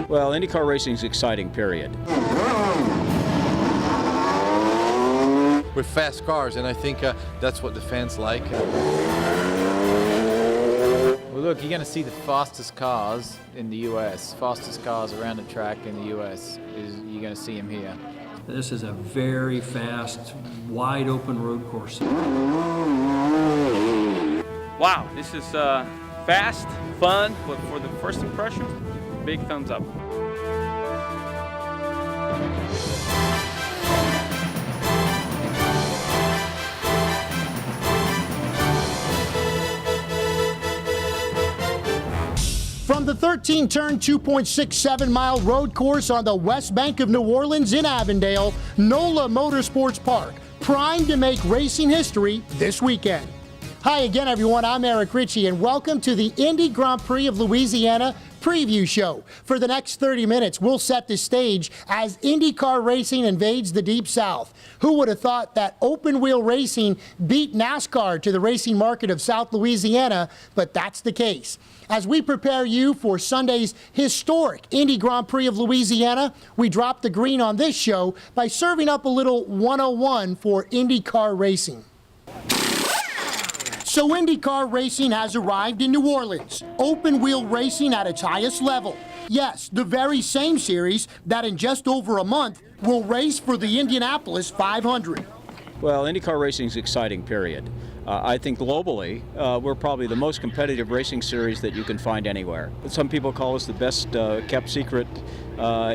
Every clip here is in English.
Well, IndyCar racing is exciting, period. With fast cars, and I think that's what the fans like. Well, look, you're going to see the fastest cars in the U.S., fastest cars around the track in the U.S. You're going to see them here. This is a very fast, wide open road course. Wow, this is fast, fun, but for the first impression, big thumbs up. From the 13-turn, 2.67-mile road course on the west bank of New Orleans in Avondale, NOLA Motorsports Park, primed to make racing history this weekend. Hi again, everyone. I'm Eric Ritchie, and welcome to the Indy Grand Prix of Louisiana preview show. For the next 30 minutes, we'll set the stage as IndyCar racing invades the Deep South. Who would have thought that open-wheel racing beat NASCAR to the racing market of South Louisiana, but that's the case. As we prepare you for Sunday's historic Indy Grand Prix of Louisiana, we drop the green on this show by serving up a little 101 for IndyCar racing. So IndyCar racing has arrived in New Orleans, open-wheel racing at its highest level. Yes, the very same series that in just over a month will race for the Indianapolis 500. Well, IndyCar racing is exciting, period. I think globally, we're probably the most competitive racing series that you can find anywhere. Some people call us the best kept secret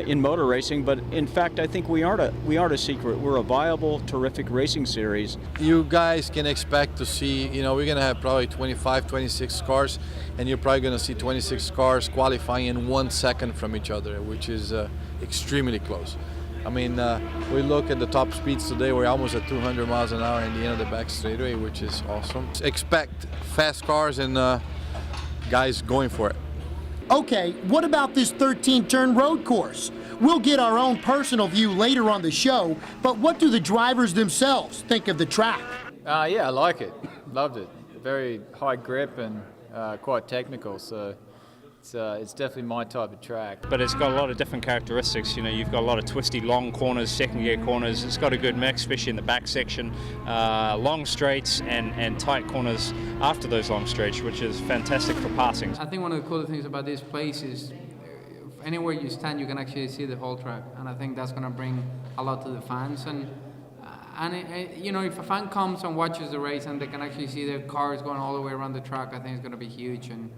in motor racing, but in fact, I think we aren't a secret. We're a viable, terrific racing series. You guys can expect to see, we're going to have probably 25, 26 cars, and you're probably going to see 26 cars qualifying in 1 second from each other, which is extremely close. I mean, we look at the top speeds today, we're almost at 200 miles an hour in the end of the back straightaway, which is awesome. Expect fast cars and guys going for it. Okay, what about this 13-turn road course? We'll get our own personal view later on the show, but what do the drivers themselves think of the track? Yeah, I like it. Loved it. Very high grip and quite technical, so it's definitely my type of track. But it's got a lot of different characteristics. You've got a lot of twisty long corners, second gear corners. It's got a good mix, especially in the back section. Long straights and tight corners after those long straights, which is fantastic for passing. I think one of the cool things about this place is anywhere you stand, you can actually see the whole track. And I think that's going to bring a lot to the fans. And if a fan comes and watches the race and they can actually see the cars going all the way around the track, I think it's going to be huge. And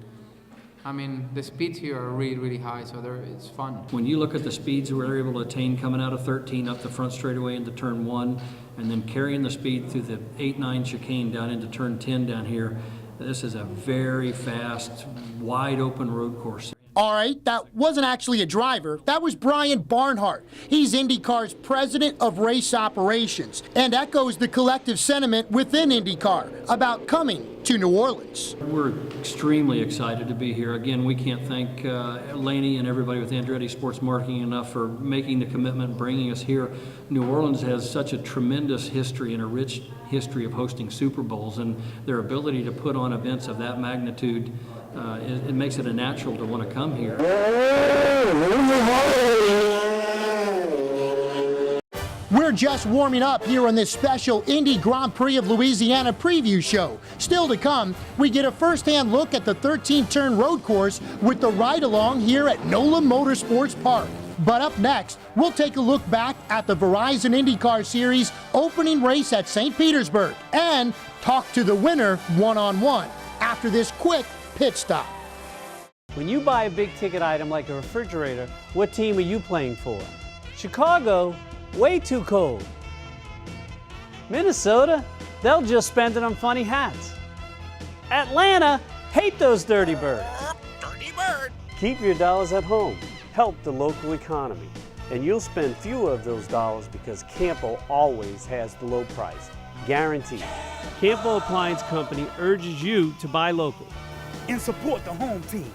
I mean, the speeds here are really, really high, so it's fun. When you look at the speeds we're able to attain coming out of 13 up the front straightaway into turn 1, and then carrying the speed through the 8-9 chicane down into turn 10 down here, this is a very fast, wide open road course. All right, that wasn't actually a driver. That was Brian Barnhart. He's IndyCar's president of race operations and echoes the collective sentiment within IndyCar about coming to New Orleans. We're extremely excited to be here. Again, we can't thank Laney and everybody with Andretti Sports Marketing enough for making the commitment and bringing us here. New Orleans has such a tremendous history and a rich history of hosting Super Bowls, and their ability to put on events of that magnitude it makes it a natural to want to come here. We're just warming up here on this special Indy Grand Prix of Louisiana preview show. Still to come, we get a first-hand look at the 13-turn road course with the ride-along here at NOLA Motorsports Park. But up next, we'll take a look back at the Verizon IndyCar Series opening race at St. Petersburg and talk to the winner one-on-one after this quick pit stop. When you buy a big-ticket item like a refrigerator, what team are you playing for? Chicago? Way too cold. Minnesota? They'll just spend it on funny hats. Atlanta? Hate those dirty birds. Dirty bird! Keep your dollars at home. Help the local economy. And you'll spend fewer of those dollars because Campo always has the low price. Guaranteed. Campo Appliance Company urges you to buy local And support the home team.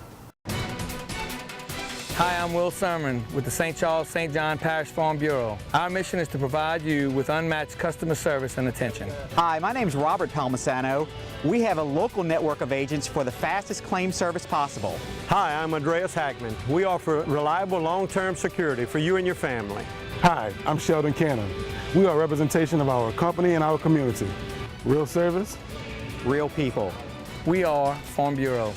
Hi, I'm Will Sermon with the St. Charles St. John Parish Farm Bureau. Our mission is to provide you with unmatched customer service and attention. Hi, my name is Robert Palmisano. We have a local network of agents for the fastest claim service possible. Hi, I'm Andreas Hackman. We offer reliable long-term security for you and your family. Hi, I'm Sheldon Cannon. We are a representation of our company and our community. Real service, real people. We are Farm Bureau.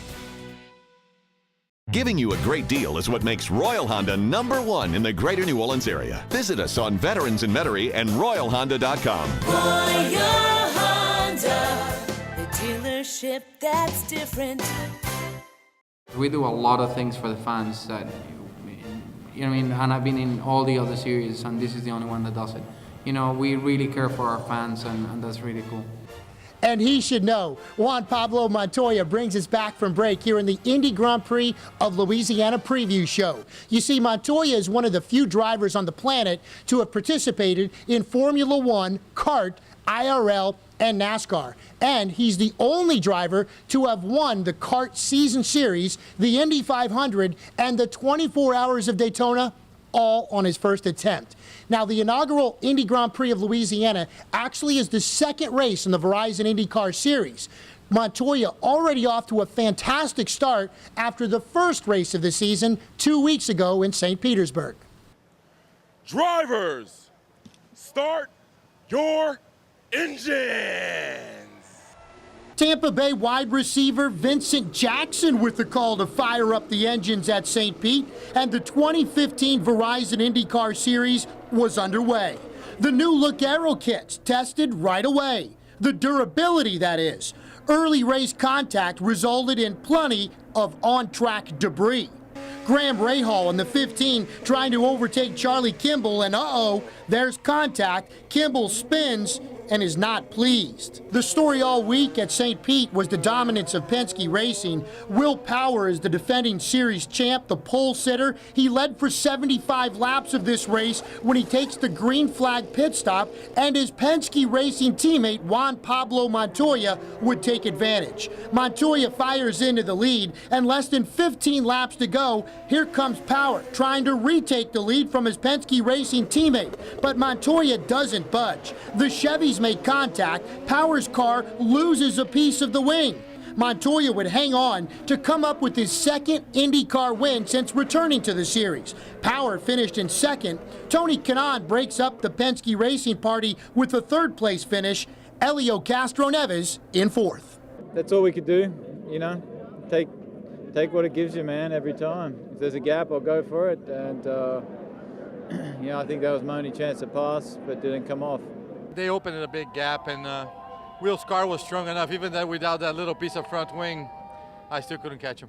Giving you a great deal is what makes Royal Honda #1 in the greater New Orleans area. Visit us on Veterans in Metairie and RoyalHonda.com. Royal Honda, the dealership that's different. We do a lot of things for the fans that, you know what I mean, and I've been in all the other series and this is the only one that does it. You know, we really care for our fans and that's really cool. And he should know. Juan Pablo Montoya brings us back from break here in the Indy Grand Prix of Louisiana preview show. You see, Montoya is one of the few drivers on the planet to have participated in Formula One, kart, IRL, and NASCAR. And he's the only driver to have won the kart season series, the Indy 500, and the 24 Hours of Daytona, all on his first attempt. Now, the inaugural Indy Grand Prix of Louisiana actually is the second race in the Verizon IndyCar Series. Montoya already off to a fantastic start after the first race of the season 2 weeks ago in St. Petersburg. Drivers, start your engines! Tampa Bay wide receiver Vincent Jackson with the call to fire up the engines at St. Pete, and the 2015 Verizon IndyCar Series was underway. The new look aero kits tested right away. The durability, that is. Early race contact resulted in plenty of on-track debris. Graham Rahal in the 15 trying to overtake Charlie Kimball, and there's contact. Kimball spins and is not pleased. The story all week at St. Pete was the dominance of Penske Racing. Will Power is the defending series champ, the pole sitter. He led for 75 laps of this race when he takes the green flag pit stop, and his Penske Racing teammate Juan Pablo Montoya would take advantage. Montoya fires into the lead, and less than 15 laps to go, here comes Power trying to retake the lead from his Penske Racing teammate, but Montoya doesn't budge. The Chevys make contact. Power's car loses a piece of the wing. Montoya would hang on to come up with his second IndyCar win since returning to the series. Power finished in second. Tony Kanaan breaks up the Penske Racing party with a third-place finish. Elio Castro-Neves in fourth. That's all we could do, you know. Take what it gives you, man, every time. If there's a gap, I'll go for it. And, I think that was my only chance to pass, but didn't come off. They opened a big gap, and Will's car was strong enough. Even that without that little piece of front wing, I still couldn't catch him.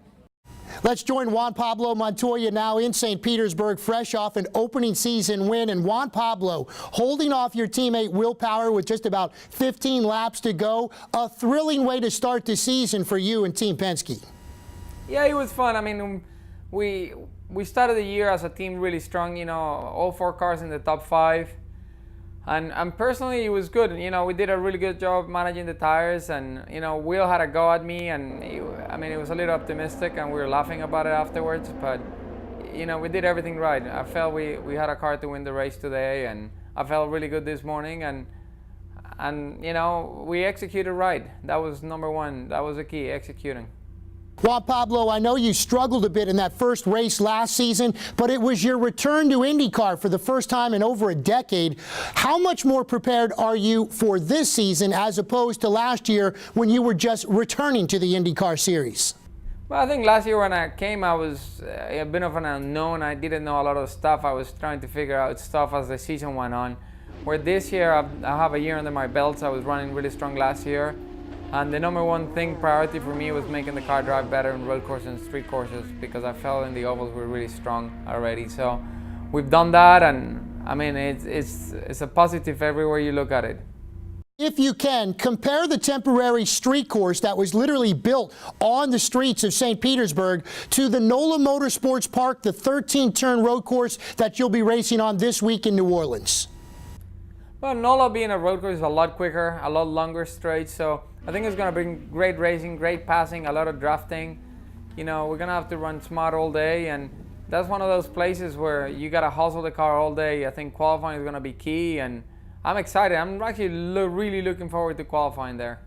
Let's join Juan Pablo Montoya now in St. Petersburg, fresh off an opening season win. And Juan Pablo, holding off your teammate Will Power with just about 15 laps to go. A thrilling way to start the season for you and Team Penske. Yeah, it was fun. I mean, we started the year as a team really strong, you know, all 4 cars in the top 5. And personally, it was good. You know, we did a really good job managing the tires, and you know, Will had a go at me, and it was a little optimistic, and we were laughing about it afterwards. But you know, we did everything right. I felt we had a car to win the race today, and I felt really good this morning, and you know, we executed right. That was number one. That was the key, executing. Juan Pablo, I know you struggled a bit in that first race last season, but it was your return to IndyCar for the first time in over a decade. How much more prepared are you for this season as opposed to last year when you were just returning to the IndyCar series? Well, I think last year when I came, I was a bit of an unknown. I didn't know a lot of stuff. I was trying to figure out stuff as the season went on. Where this year, I have a year under my belt, so I was running really strong last year. And the number one priority for me was making the car drive better in road courses and street courses, because I felt in the ovals were really strong already. So we've done that, and I mean, it's a positive everywhere you look at it. If you can, compare the temporary street course that was literally built on the streets of St. Petersburg to the NOLA Motorsports Park, the 13-turn road course that you'll be racing on this week in New Orleans. Well, NOLA being a road course is a lot quicker, a lot longer straight, so I think it's going to bring great racing, great passing, a lot of drafting. You know, we're going to have to run smart all day, and that's one of those places where you gotta hustle the car all day. I think qualifying is gonna be key, and I'm excited. I'm actually really looking forward to qualifying there.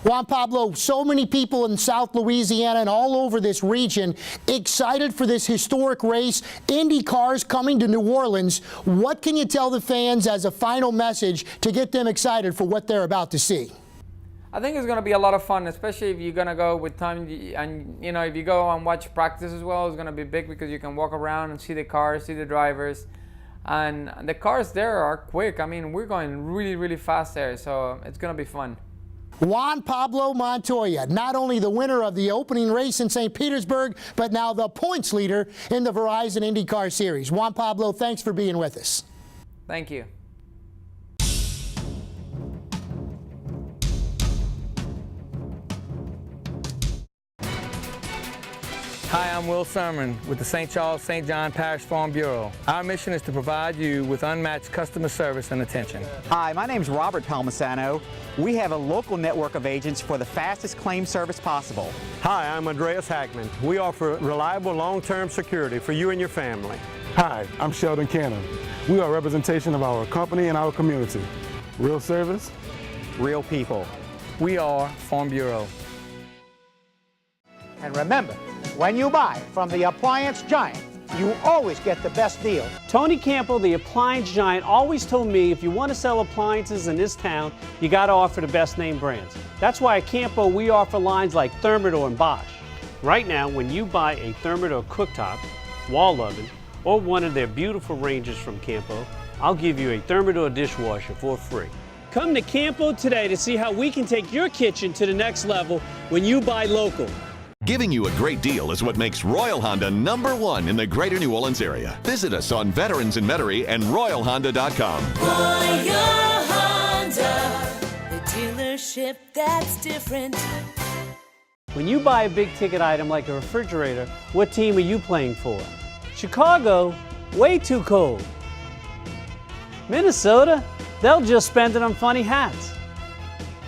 Juan Pablo, so many people in South Louisiana and all over this region excited for this historic race. Indy cars coming to New Orleans. What can you tell the fans as a final message to get them excited for what they're about to see? I think it's going to be a lot of fun, especially if you're going to go with time. And, you know, if you go and watch practice as well, it's going to be big because you can walk around and see the cars, see the drivers. And the cars there are quick. I mean, we're going really fast there, so it's going to be fun. Juan Pablo Montoya, not only the winner of the opening race in St. Petersburg, but now the points leader in the Verizon IndyCar Series. Juan Pablo, thanks for being with us. Thank you. Hi, I'm Will Sermon with the St. Charles St. John Parish Farm Bureau. Our mission is to provide you with unmatched customer service and attention. Hi, my name's Robert Palmisano. We have a local network of agents for the fastest claim service possible. Hi, I'm Andreas Hackman. We offer reliable long-term security for you and your family. Hi, I'm Sheldon Cannon. We are a representation of our company and our community. Real service, real people. We are Farm Bureau. And remember, when you buy from the appliance giant, you always get the best deal. Tony Campo, the appliance giant, always told me if you want to sell appliances in this town, you got to offer the best name brands. That's why at Campo we offer lines like Thermador and Bosch. Right now, when you buy a Thermador cooktop, wall oven, or one of their beautiful ranges from Campo, I'll give you a Thermador dishwasher for free. Come to Campo today to see how we can take your kitchen to the next level when you buy local. Giving you a great deal is what makes Royal Honda #1 in the greater New Orleans area. Visit us on Veterans in Metairie and RoyalHonda.com. Royal Honda, the dealership that's different. When you buy a big ticket item like a refrigerator, what team are you playing for? Chicago? Way too cold. Minnesota? They'll just spend it on funny hats.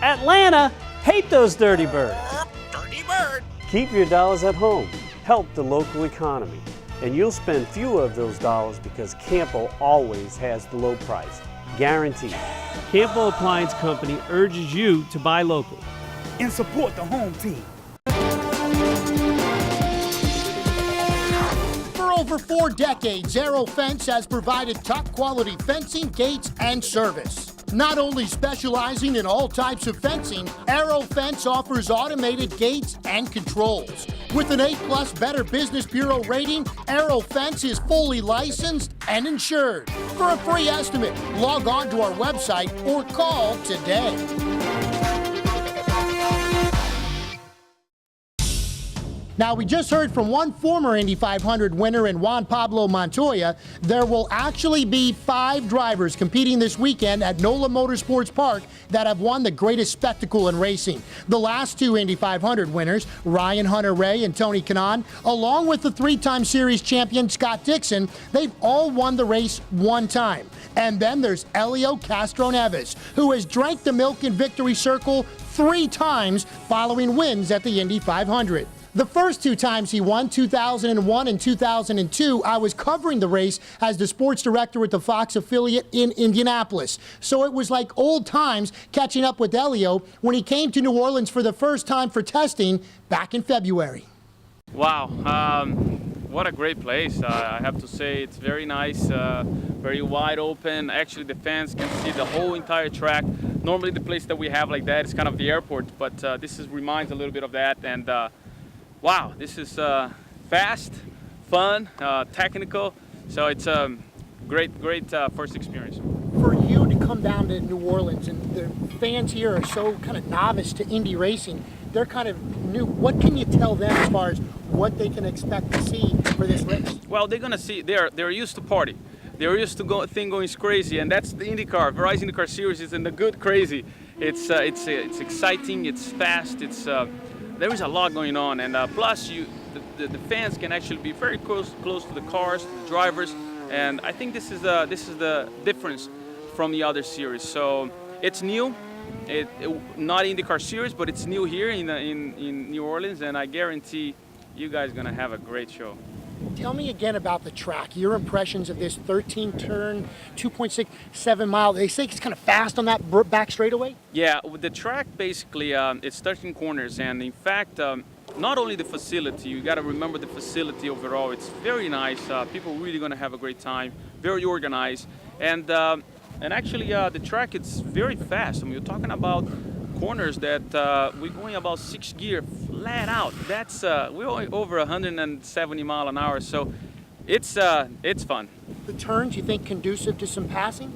Atlanta? Hate those dirty birds. Dirty bird. Keep your dollars at home. Help the local economy. And you'll spend fewer of those dollars because Campo always has the low price. Guaranteed. Campo Appliance Company urges you to buy local. And support the home team. For over 4 decades, Aero Fence has provided top quality fencing, gates, and service. Not only specializing in all types of fencing, Aero Fence offers automated gates and controls. With an A+ Better Business Bureau rating, Aero Fence is fully licensed and insured. For a free estimate, log on to our website or call today. Now, we just heard from one former Indy 500 winner in Juan Pablo Montoya. There will actually be 5 drivers competing this weekend at NOLA Motorsports Park that have won the greatest spectacle in racing. The last 2 Indy 500 winners, Ryan Hunter-Reay and Tony Kanaan, along with the 3-time series champion Scott Dixon, they've all won the race 1 time. And then there's Helio Castro-Neves, who has drank the milk in Victory Circle 3 times following wins at the Indy 500. The first 2 times he won, 2001 and 2002, I was covering the race as the sports director at the Fox affiliate in Indianapolis. So it was like old times catching up with Helio when he came to New Orleans for the first time for testing back in February. Wow, what a great place. I have to say it's very nice, very wide open. Actually, the fans can see the whole entire track. Normally the place that we have like that is kind of the airport, but this reminds a little bit of that. And wow, this is fast, fun, technical, so it's a great first experience. For you to come down to New Orleans, and the fans here are so kind of novice to Indy racing, they're kind of new. What can you tell them as far as what they can expect to see for this race? Well, they're gonna see, they're used to party. They're used to going crazy, and that's the IndyCar. Verizon IndyCar Series is in the good crazy. It's exciting, it's fast, there is a lot going on, and plus the fans can actually be very close to the cars, the drivers, and I think this is the difference from the other series. So it's new, not IndyCar Series, but it's new here in New Orleans, and I guarantee you guys are gonna have a great show. Tell me again about the track, your impressions of this 13-turn, 2.67 mile. They say it's kind of fast on that back straightaway? Yeah, with the track basically, it's 13 corners, and in fact, not only the facility, you got to remember the facility overall. It's very nice. People are really going to have a great time, very organized. And actually, the track, it's very fast. I mean, you're talking about corners that we're going about 6 gear flat out. That's we're only over 170 mile an hour, so it's fun. The turns, you think, conducive to some passing?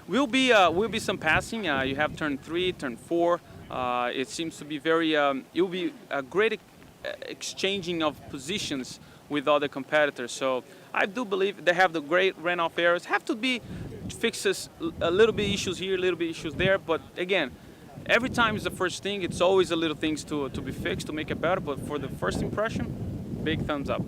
Will be some passing. You have turn 3, turn 4. It seems to be very. It will be a great exchanging of positions with other competitors. So I do believe they have the great runoff areas. Have to be fixes a little bit issues here, a little bit issues there. But again, every time is the first thing. It's always a little things to be fixed to make it better. But for the first impression, big thumbs up.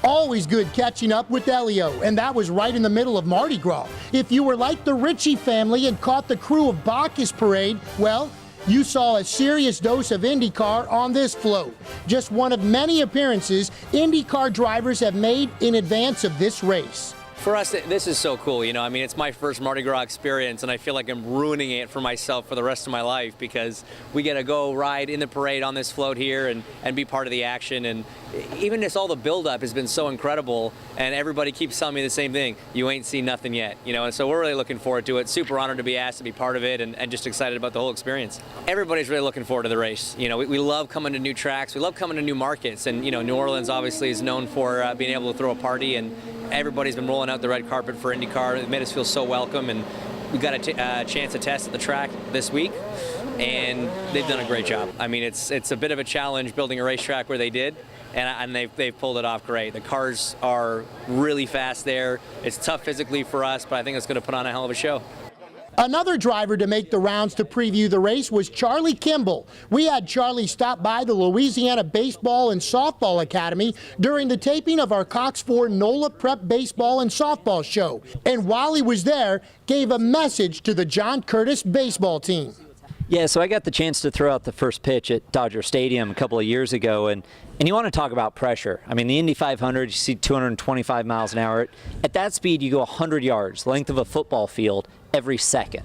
Always good catching up with Elio, and that was right in the middle of Mardi Gras. If you were like the Ritchie family and caught the crew of Bacchus Parade, well, you saw a serious dose of IndyCar on this float. Just one of many appearances IndyCar drivers have made in advance of this race. For us, this is so cool, you know. I mean, it's my first Mardi Gras experience, and I feel like I'm ruining it for myself for the rest of my life because we get to go ride in the parade on this float here and be part of the action. And even just all the buildup has been so incredible, and everybody keeps telling me the same thing. You ain't seen nothing yet, you know, and so we're really looking forward to it. Super honored to be asked to be part of it and just excited about the whole experience. Everybody's really looking forward to the race. You know, we love coming to new tracks. We love coming to new markets, and, you know, New Orleans obviously is known for being able to throw a party, and everybody's been rolling out the red carpet for IndyCar. It made us feel so welcome, and we got a chance to test at the track this week, and they've done a great job. I mean, it's a bit of a challenge building a racetrack where they did, and they've pulled it off great. The cars are really fast there. It's tough physically for us, but I think it's going to put on a hell of a show. Another driver to make the rounds to preview the race was Charlie Kimball. We had Charlie stop by the Louisiana Baseball and Softball Academy during the taping of our Cox 4 NOLA Prep Baseball and Softball show. And while he was there, gave a message to the John Curtis baseball team. Yeah, so I got the chance to throw out the first pitch at Dodger Stadium a couple of years ago, and you want to talk about pressure. I mean, the Indy 500, you see 225 miles an hour. At that speed, you go 100 yards, length of a football field, every second.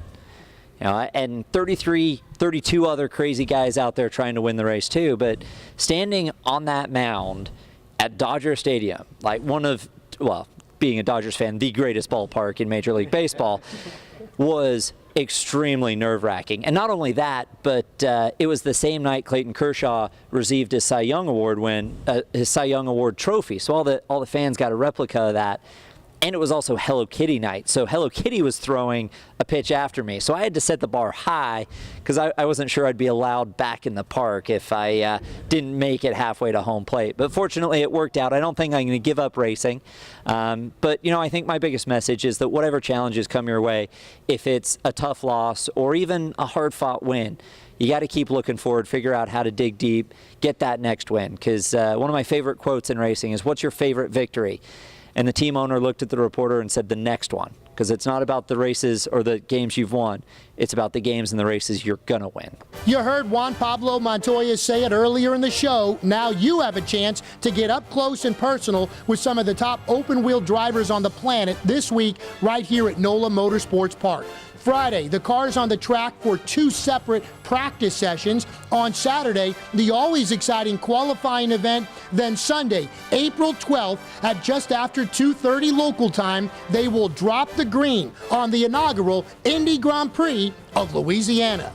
You know, and 32 other crazy guys out there trying to win the race too, but standing on that mound at Dodger Stadium, like being a Dodgers fan, the greatest ballpark in Major League Baseball, was extremely nerve-wracking. And not only that, but it was the same night Clayton Kershaw received his Cy Young Award trophy. So all the fans got a replica of that. And it was also Hello Kitty night. So Hello Kitty was throwing a pitch after me. So I had to set the bar high because I wasn't sure I'd be allowed back in the park if I didn't make it halfway to home plate. But fortunately, it worked out. I don't think I'm going to give up racing. But, you know, I think my biggest message is that whatever challenges come your way, if it's a tough loss or even a hard-fought win, you got to keep looking forward, figure out how to dig deep, get that next win. Because one of my favorite quotes in racing is, "What's your favorite victory?" And the team owner looked at the reporter and said, "The next one." Because it's not about the races or the games you've won. It's about the games and the races you're going to win. You heard Juan Pablo Montoya say it earlier in the show. Now you have a chance to get up close and personal with some of the top open-wheel drivers on the planet this week right here at NOLA Motorsports Park. Friday, the cars on the track for 2 separate practice sessions. On Saturday, the always exciting qualifying event. Then Sunday, April 12th, at just after 2:30 local time, they will drop the green on the inaugural Indy Grand Prix of Louisiana.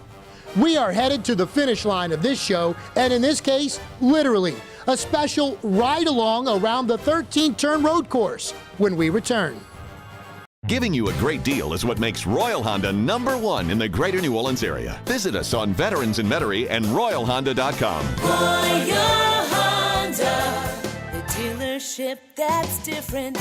We are headed to the finish line of this show, and in this case, literally, a special ride-along around the 13-turn road course when we return. Giving you a great deal is what makes Royal Honda #1 in the greater New Orleans area. Visit us on Veterans in Metairie and RoyalHonda.com. Royal Honda, the dealership that's different.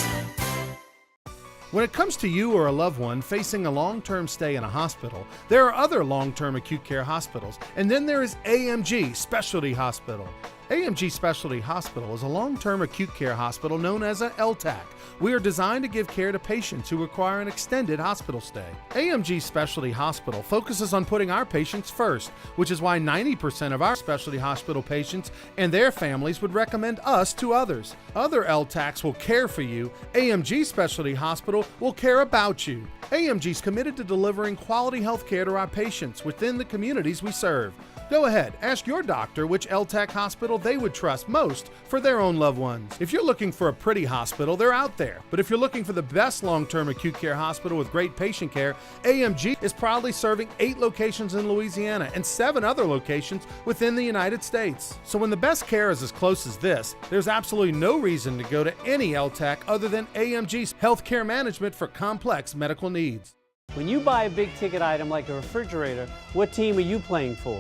When it comes to you or a loved one facing a long-term stay in a hospital, there are other long-term acute care hospitals, and then there is AMG Specialty Hospital. AMG Specialty Hospital is a long-term acute care hospital known as an LTAC. We are designed to give care to patients who require an extended hospital stay. AMG Specialty Hospital focuses on putting our patients first, which is why 90% of our specialty hospital patients and their families would recommend us to others. Other LTACs will care for you. AMG Specialty Hospital will care about you. AMG is committed to delivering quality health care to our patients within the communities we serve. Go ahead, ask your doctor which LTAC hospital they would trust most for their own loved ones. If you're looking for a pretty hospital, they're out there. But if you're looking for the best long-term acute care hospital with great patient care, AMG is proudly serving 8 locations in Louisiana and 7 other locations within the United States. So when the best care is as close as this, there's absolutely no reason to go to any LTAC other than AMG's healthcare management for complex medical needs. When you buy a big-ticket item like a refrigerator, what team are you playing for?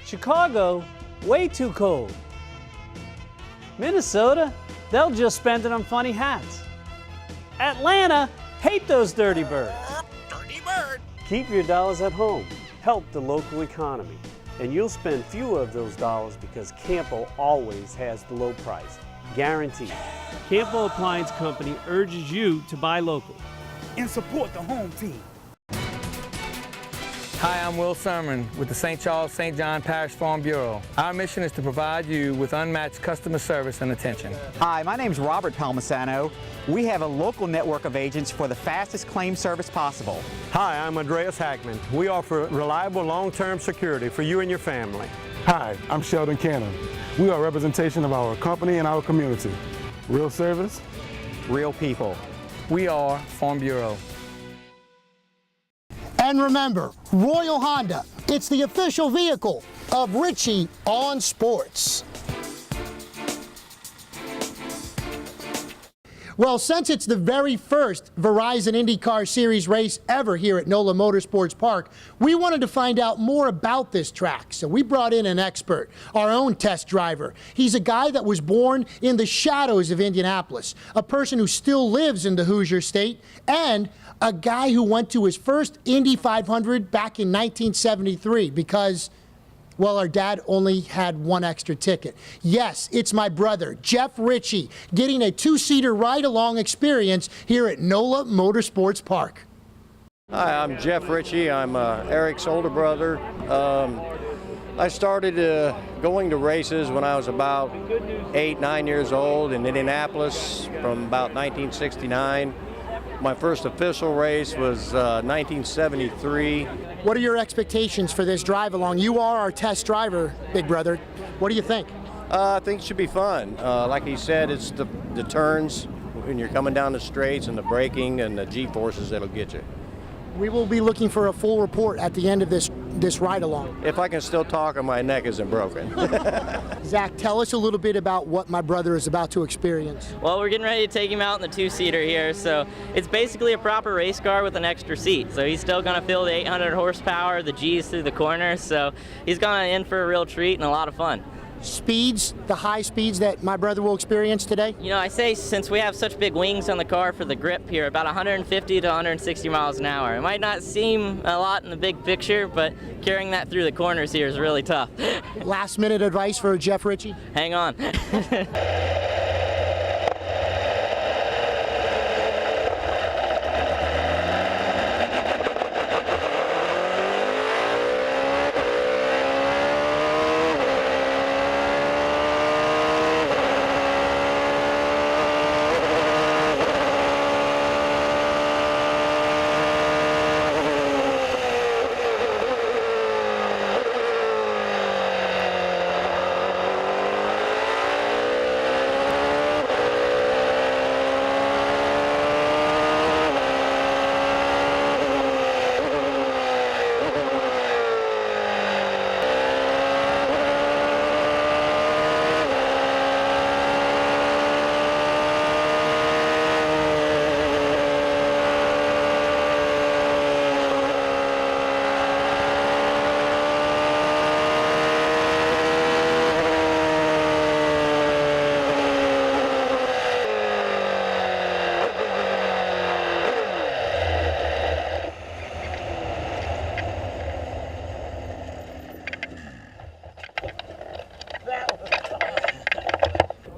Chicago, way too cold. Minnesota, they'll just spend it on funny hats. Atlanta, hate those dirty birds. Dirty bird. Keep your dollars at home. Help the local economy. And you'll spend fewer of those dollars because Campo always has the low price. Guaranteed. Campo Appliance Company urges you to buy local. And support the home team. Hi, I'm Will Sermon with the St. Charles St. John Parish Farm Bureau. Our mission is to provide you with unmatched customer service and attention. Hi, my name's Robert Palmisano. We have a local network of agents for the fastest claim service possible. Hi, I'm Andreas Hackman. We offer reliable long-term security for you and your family. Hi, I'm Sheldon Cannon. We are a representation of our company and our community. Real service, real people. We are Farm Bureau. And remember, Royal Honda, it's the official vehicle of Richie on Sports. Well, since it's the very first Verizon IndyCar Series race ever here at NOLA Motorsports Park, we wanted to find out more about this track. So we brought in an expert, our own test driver. He's a guy that was born in the shadows of Indianapolis, a person who still lives in the Hoosier State, and a guy who went to his first Indy 500 back in 1973 because, well, our dad only had one extra ticket. Yes, it's my brother, Jeff Ritchie, getting a 2-seater ride-along experience here at NOLA Motorsports Park. Hi, I'm Jeff Ritchie. I'm Eric's older brother. I started going to races when I was about 8, 9 years old in Indianapolis from about 1969. My first official race was 1973. What are your expectations for this drive along? You are our test driver, big brother. What do you think? I think it should be fun. Like he said, it's the turns when you're coming down the straights and the braking and the G-forces that'll get you. We will be looking for a full report at the end of this ride along. If I can still talk and my neck isn't broken. Zach, tell us a little bit about what my brother is about to experience. Well, we're getting ready to take him out in the 2-seater here, so it's basically a proper race car with an extra seat. So he's still going to feel the 800 horsepower, the G's through the corners, so he's going in for a real treat and a lot of fun. Speeds, the high speeds that my brother will experience today? You know, I say since we have such big wings on the car for the grip here, about 150 to 160 miles an hour. It might not seem a lot in the big picture, but carrying that through the corners here is really tough. Last minute advice for Jeff Ritchie? Hang on.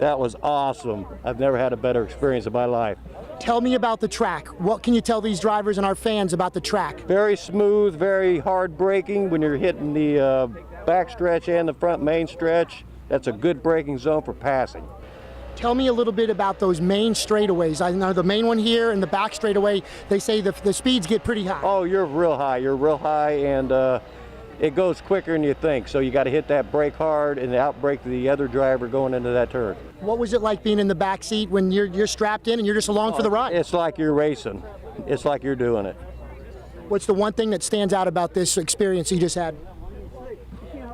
That was awesome. I've never had a better experience in my life. Tell me about the track. What can you tell these drivers and our fans about the track? Very smooth, very hard braking when you're hitting the back stretch and the front main stretch. That's a good braking zone for passing. Tell me a little bit about those main straightaways. I know the main one here and the back straightaway, they say the speeds get pretty high. Oh, you're real high. You're real high, and it goes quicker than you think. So you got to hit that brake hard and outbrake the other driver going into that turn. What was it like being in the back seat when you're strapped in and you're just along for the ride? It's like you're racing. It's like you're doing it. What's the one thing that stands out about this experience you just had?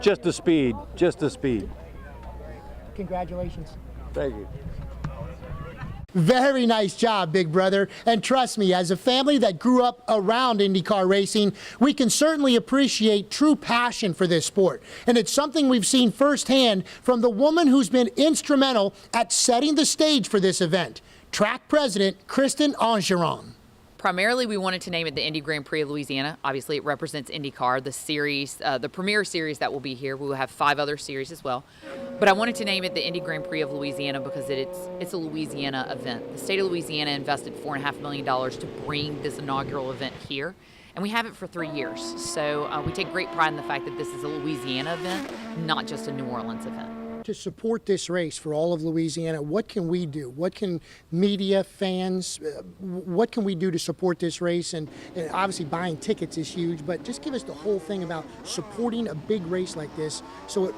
Just the speed. Just the speed. Congratulations. Thank you. Very nice job, big brother. And trust me, as a family that grew up around IndyCar racing, we can certainly appreciate true passion for this sport. And it's something we've seen firsthand from the woman who's been instrumental at setting the stage for this event, track president Kristen Angeron. Primarily, we wanted to name it the Indy Grand Prix of Louisiana. Obviously, it represents IndyCar, the series, the premier series that will be here. We will have 5 other series as well. But I wanted to name it the Indy Grand Prix of Louisiana because it's a Louisiana event. The state of Louisiana invested $4.5 million to bring this inaugural event here. And we have it for 3 years. So we take great pride in the fact that this is a Louisiana event, not just a New Orleans event. To support this race for all of Louisiana, what can we do? What can media, fans, what can we do to support this race? And obviously buying tickets is huge, but just give us the whole thing about supporting a big race like this so it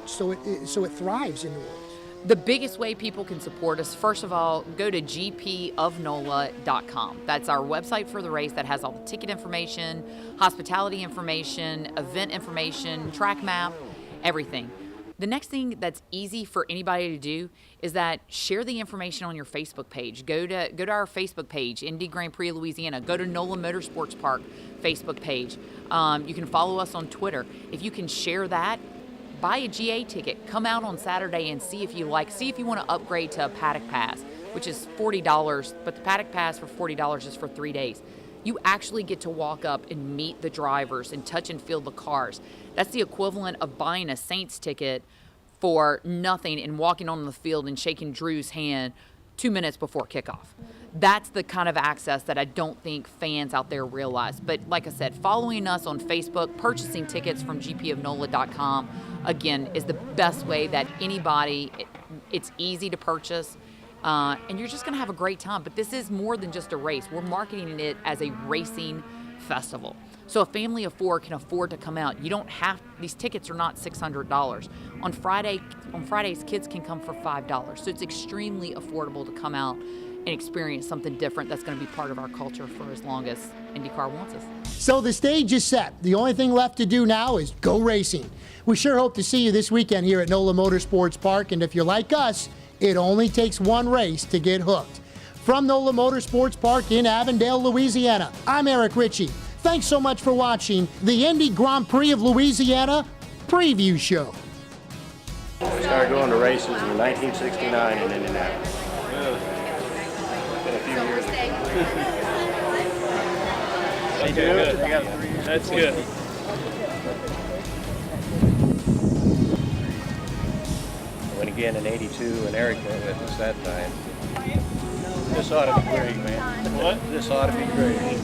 thrives in New Orleans. The biggest way people can support us, first of all, go to gpofnola.com. That's our website for the race that has all the ticket information, hospitality information, event information, track map, everything. The next thing that's easy for anybody to do is that share the information on your Facebook page. Go to our Facebook page, Indy Grand Prix of Louisiana. Go to NOLA Motorsports Park Facebook page. You can follow us on Twitter. If you can share that, buy a GA ticket. Come out on Saturday and see if you want to upgrade to a paddock pass, which is $40, but the paddock pass for $40 is for 3 days. You actually get to walk up and meet the drivers and touch and feel the cars. That's the equivalent of buying a Saints ticket for nothing and walking on the field and shaking Drew's hand 2 minutes before kickoff. That's the kind of access that I don't think fans out there realize. But like I said, following us on Facebook, purchasing tickets from gpofnola.com, again, is the best way that anybody, it's easy to purchase. And you're just going to have a great time. But this is more than just a race. We're marketing it as a racing festival. So a family of 4 can afford to come out. You don't have, these tickets are not $600. On Fridays, kids can come for $5. So it's extremely affordable to come out and experience something different that's going to be part of our culture for as long as IndyCar wants us. So the stage is set. The only thing left to do now is go racing. We sure hope to see you this weekend here at NOLA Motorsports Park. And if you're like us, it only takes one race to get hooked. From NOLA Motorsports Park in Avondale, Louisiana, I'm Eric Ritchie. Thanks so much for watching the Indy Grand Prix of Louisiana preview show. I started going to races in 1969 in Indianapolis. Been a few years ago. You do good. That's good. Went again in '82, and Eric went with us that time. This ought to be great, man. What? This ought to be great.